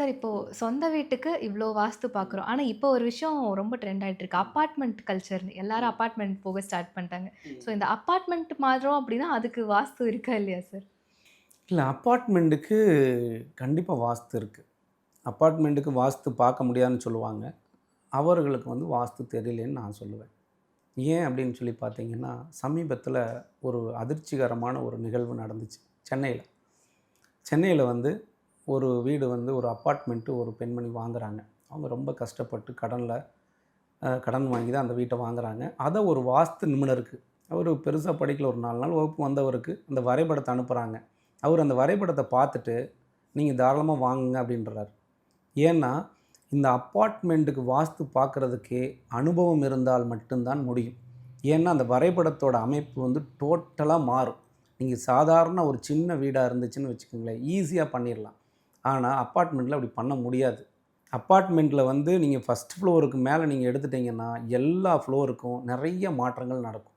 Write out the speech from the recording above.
Sir இப்போ சொந்த வீட்டுக்கு இவ்ளோ வாஸ்து பார்க்குறோம். ஆனா, இப்போ ஒரு விஷயம் ரொம்ப ட்ரெண்ட் ஆயிட்டு இருக்கு. அபார்ட்மெண்ட் கல்ச்சர்ன்னு. எல்லாரும் அபார்ட்மெண்ட் போக ஸ்டார்ட் பண்ணிட்டாங்க. ஸோ இந்த அபார்ட்மெண்ட் மாறுறோம் அப்டின்னா, அதுக்கு வாஸ்து இருக்கா இல்லையா சார்? இல்ல அப்பார்ட்மெண்ட்டுக்கு கண்டிப்பா வாஸ்து இருக்கு. அப்பார்ட்மெண்ட்டுக்கு வாஸ்து பார்க்க முடியாதுன்னு சொல்லுவாங்க. அவர்களுக்கு வந்து வாஸ்து தெரியலேன்னு நான் சொல்லுவேன். ஏன் அப்படின்னு சொல்லி பார்த்தீங்கன்னா, சமீபத்தில ஒரு அதிர்ச்சிகரமான ஒரு நிகழ்வு நடந்துச்சு சென்னையில. சென்னையில வந்து ஒரு வீடு வந்து ஒரு அப்பார்ட்மெண்ட்டு ஒரு பெண்மணி வாங்குறாங்க. அவங்க ரொம்ப கஷ்டப்பட்டு கடன் வாங்கி தான் அந்த வீட்ட வாங்குறாங்க. அத ஒரு வாஸ்து நிபுணருக்கு, அவரு பெருசா படிக்கல, ஒரு 4 நாள் வகுப்பு வந்தவருக்கு அந்த வரைபடத்த அனுப்புறாங்க. அவரு அந்த வரைபடத்த பார்த்துட்டு, "நீங்க தாராளமா வாங்குங்க" அப்படின்றாரு. ஏன்னா, இந்த அப்பார்ட்மெண்ட்டுக்கு வாஸ்து பார்க்குறதுக்கே அனுபவம் இருந்தால் மட்டும் தான் முடியும். ஏன்னா, அந்த வரைபடத்தோட அமைப்பு வந்து டோட்டலா மாறும். நீங்க சாதாரண ஒரு சின்ன வீடா இருந்துச்சுன்னு வச்சுக்கோங்களேன், ஈஸியா பண்ணிறலாம். ஆனா, அப்பார்ட்மெண்ட்ல அப்படி பண்ண முடியாது. அப்பார்ட்மெண்ட்ல வந்து நீங்க 1 ஃப்ளோருக்கு மேல நீங்க எடுத்துட்டீங்கன்னா, எல்லா ஃப்ளோருக்கும் நெறைய மாற்றங்கள் நடக்கும்.